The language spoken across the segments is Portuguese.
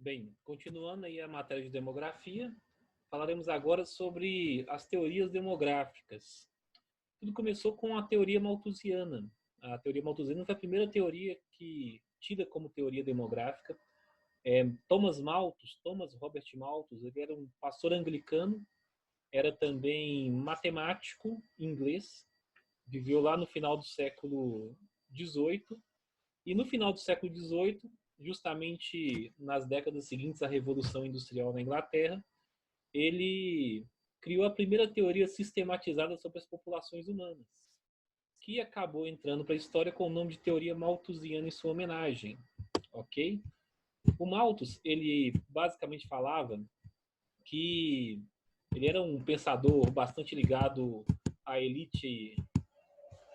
Bem, continuando aí a matéria de demografia, falaremos agora sobre as teorias demográficas. Tudo começou com a teoria malthusiana. A teoria malthusiana foi a primeira teoria tida como teoria demográfica. Thomas Robert Malthus, ele era um pastor anglicano, era também matemático inglês, viveu lá no final do século XVIII, e no final do século XVIII, justamente nas décadas seguintes à Revolução Industrial na Inglaterra, ele criou a primeira teoria sistematizada sobre as populações humanas, que acabou entrando para a história com o nome de teoria malthusiana em sua homenagem, ok? O Malthus, ele basicamente falava que ele era um pensador bastante ligado à elite,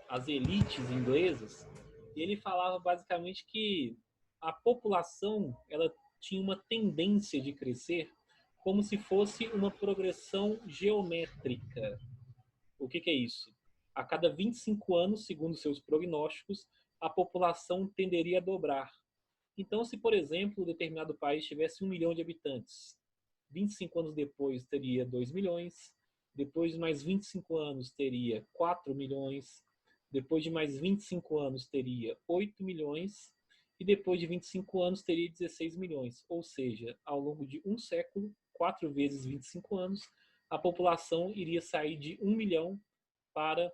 às elites inglesas, e ele falava basicamente que a população ela tinha uma tendência de crescer como se fosse uma progressão geométrica. O que é isso? A cada 25 anos, segundo seus prognósticos, a população tenderia a dobrar. Então, se, por exemplo, um determinado país tivesse 1 milhão de habitantes, 25 anos depois teria 2 milhões, depois de mais 25 anos teria 4 milhões, depois de mais 25 anos teria 8 milhões, e depois de 25 anos teria 16 milhões. Ou seja, ao longo de um século, 4 vezes 25 anos, a população iria sair de 1 milhão para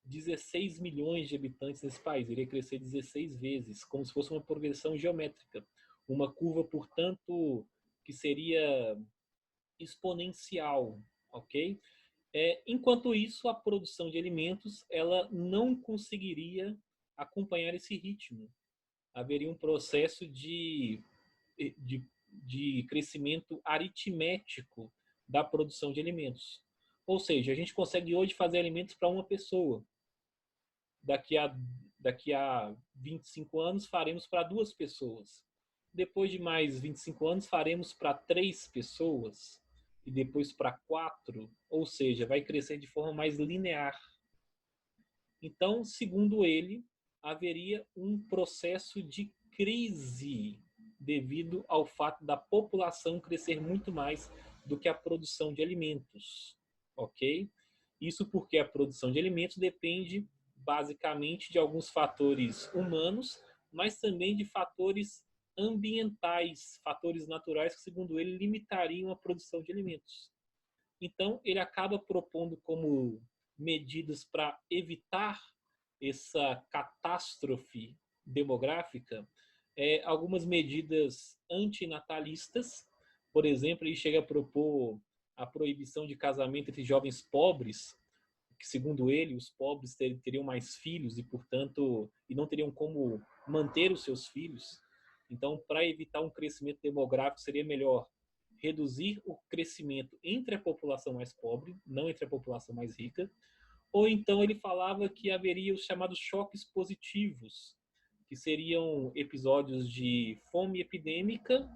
16 milhões de habitantes nesse país. Iria crescer 16 vezes, como se fosse uma progressão geométrica. Uma curva, portanto, que seria exponencial, ok? Enquanto isso, a produção de alimentos ela não conseguiria acompanhar esse ritmo. Haveria um processo de crescimento aritmético da produção de alimentos. Ou seja, a gente consegue hoje fazer alimentos para uma pessoa. Daqui a 25 anos faremos para 2 pessoas. Depois de mais 25 anos faremos para 3 pessoas. E depois para 4. Ou seja, vai crescer de forma mais linear. Então, segundo ele, haveria um processo de crise devido ao fato da população crescer muito mais do que a produção de alimentos, ok? Isso porque a produção de alimentos depende basicamente de alguns fatores humanos, mas também de fatores ambientais, fatores naturais que, segundo ele, limitariam a produção de alimentos. Então, ele acaba propondo como medidas para evitar essa catástrofe demográfica, algumas medidas antinatalistas. Por exemplo, ele chega a propor a proibição de casamento entre jovens pobres, que, segundo ele, os pobres teriam mais filhos e, portanto, e não teriam como manter os seus filhos. Então, para evitar um crescimento demográfico, seria melhor reduzir o crescimento entre a população mais pobre, não entre a população mais rica. Ou então ele falava que haveria os chamados choques positivos, que seriam episódios de fome epidêmica,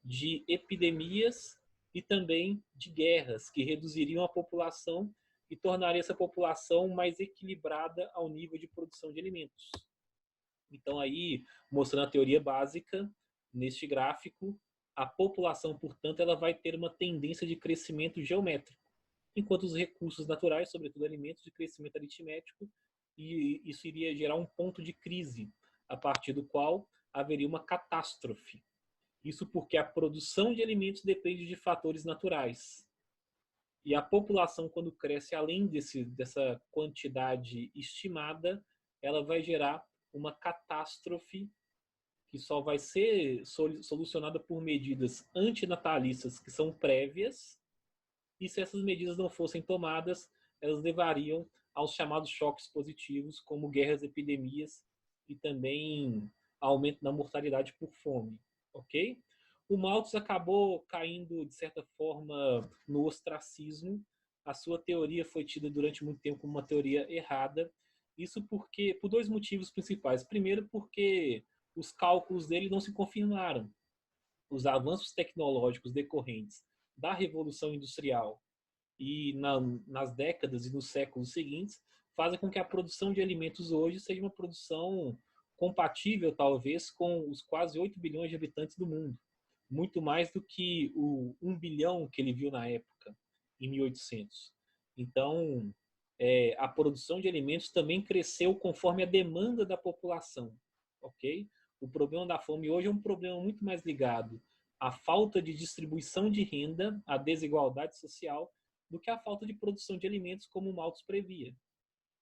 de epidemias e também de guerras, que reduziriam a população e tornaria essa população mais equilibrada ao nível de produção de alimentos. Então aí, mostrando a teoria básica, neste gráfico, a população, portanto, ela vai ter uma tendência de crescimento geométrico, enquanto os recursos naturais, sobretudo alimentos, de crescimento aritmético, e isso iria gerar um ponto de crise, a partir do qual haveria uma catástrofe. Isso porque a produção de alimentos depende de fatores naturais. E a população, quando cresce além dessa quantidade estimada, ela vai gerar uma catástrofe que só vai ser solucionada por medidas antinatalistas que são prévias, e se essas medidas não fossem tomadas, elas levariam aos chamados choques positivos, como guerras, epidemias e também aumento da mortalidade por fome, ok? O Malthus acabou caindo, de certa forma, no ostracismo. A sua teoria foi tida durante muito tempo como uma teoria errada. Isso por 2 motivos principais. Primeiro, porque os cálculos dele não se confirmaram. Os avanços tecnológicos decorrentes da Revolução Industrial e nas décadas e nos séculos seguintes fazem com que a produção de alimentos hoje seja uma produção compatível, talvez, com os quase 8 bilhões de habitantes do mundo. muito mais do que o 1 bilhão que ele viu na época, em 1800. Então, a produção de alimentos também cresceu conforme a demanda da população, ok? O problema da fome hoje é um problema muito mais ligado à falta de distribuição de renda, à desigualdade social, do que à falta de produção de alimentos, como o Malthus previa.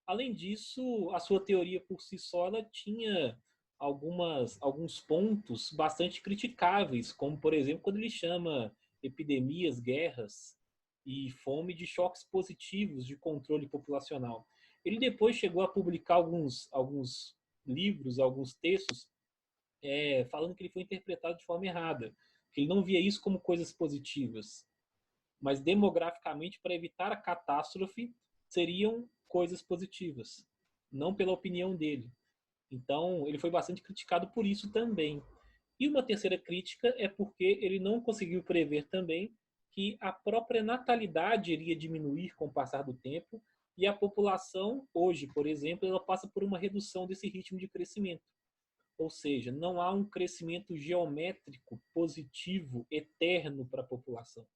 Além disso, a sua teoria por si só ela tinha alguns pontos bastante criticáveis, como, por exemplo, quando ele chama epidemias, guerras e fome de choques positivos de controle populacional. Ele depois chegou a publicar alguns livros, alguns textos, falando que ele foi interpretado de forma errada, que ele não via isso como coisas positivas, mas demograficamente, para evitar a catástrofe, seriam coisas positivas, não pela opinião dele. Então, ele foi bastante criticado por isso também. E uma terceira crítica é porque ele não conseguiu prever também que a própria natalidade iria diminuir com o passar do tempo e a população, hoje, por exemplo, ela passa por uma redução desse ritmo de crescimento. Ou seja, não há um crescimento geométrico positivo eterno para a população.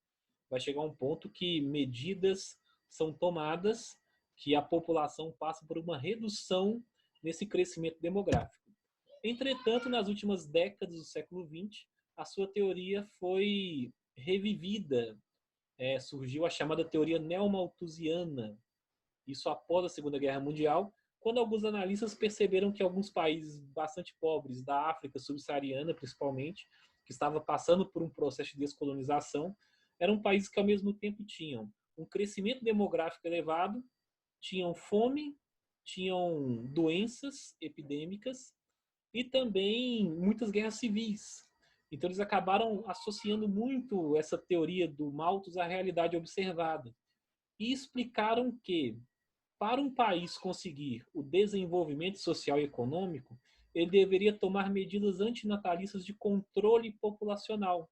Vai chegar um ponto que medidas são tomadas, que a população passa por uma redução nesse crescimento demográfico. Entretanto, nas últimas décadas do século XX, a sua teoria foi revivida. Surgiu a chamada teoria neomalthusiana, isso após a Segunda Guerra Mundial, quando alguns analistas perceberam que alguns países bastante pobres, da África subsaariana principalmente, que estava passando por um processo de descolonização, eram países que ao mesmo tempo tinham um crescimento demográfico elevado, tinham fome, tinham doenças epidêmicas e também muitas guerras civis. Então eles acabaram associando muito essa teoria do Malthus à realidade observada e explicaram que para um país conseguir o desenvolvimento social e econômico, ele deveria tomar medidas antinatalistas de controle populacional.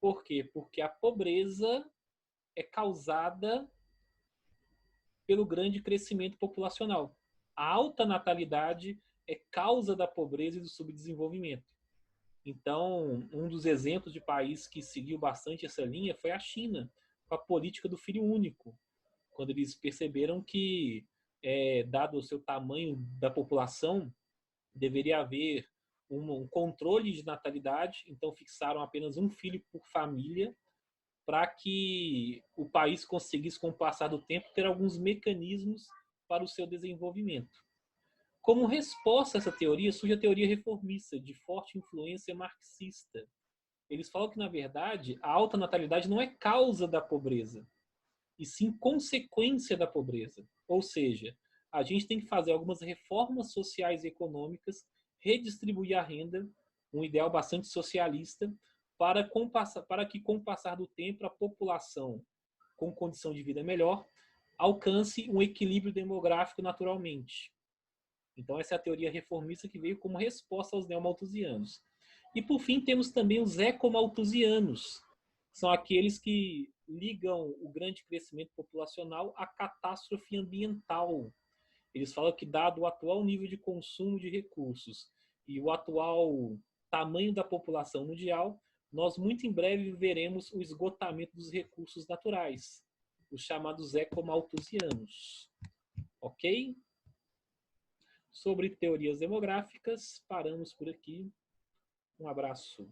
Por quê? Porque a pobreza é causada pelo grande crescimento populacional. A alta natalidade é causa da pobreza e do subdesenvolvimento. Então, um dos exemplos de país que seguiu bastante essa linha foi a China, com a política do filho único, quando eles perceberam que, dado o seu tamanho da população, deveria haver um controle de natalidade, então fixaram apenas um filho por família, para que o país conseguisse, com o passar do tempo, ter alguns mecanismos para o seu desenvolvimento. Como resposta a essa teoria, surge a teoria reformista, de forte influência marxista. Eles falam que, na verdade, a alta natalidade não é causa da pobreza, e sim consequência da pobreza. Ou seja, a gente tem que fazer algumas reformas sociais e econômicas, redistribuir a renda, um ideal bastante socialista, para que, com o passar do tempo, a população com condição de vida melhor alcance um equilíbrio demográfico naturalmente. Então, essa é a teoria reformista que veio como resposta aos neomalthusianos. E, por fim, temos também os ecomalthusianos. São aqueles que ligam o grande crescimento populacional à catástrofe ambiental. Eles falam que, dado o atual nível de consumo de recursos e o atual tamanho da população mundial, nós muito em breve veremos o esgotamento dos recursos naturais, os chamados ecomalthusianos. Ok? Sobre teorias demográficas, paramos por aqui. Um abraço.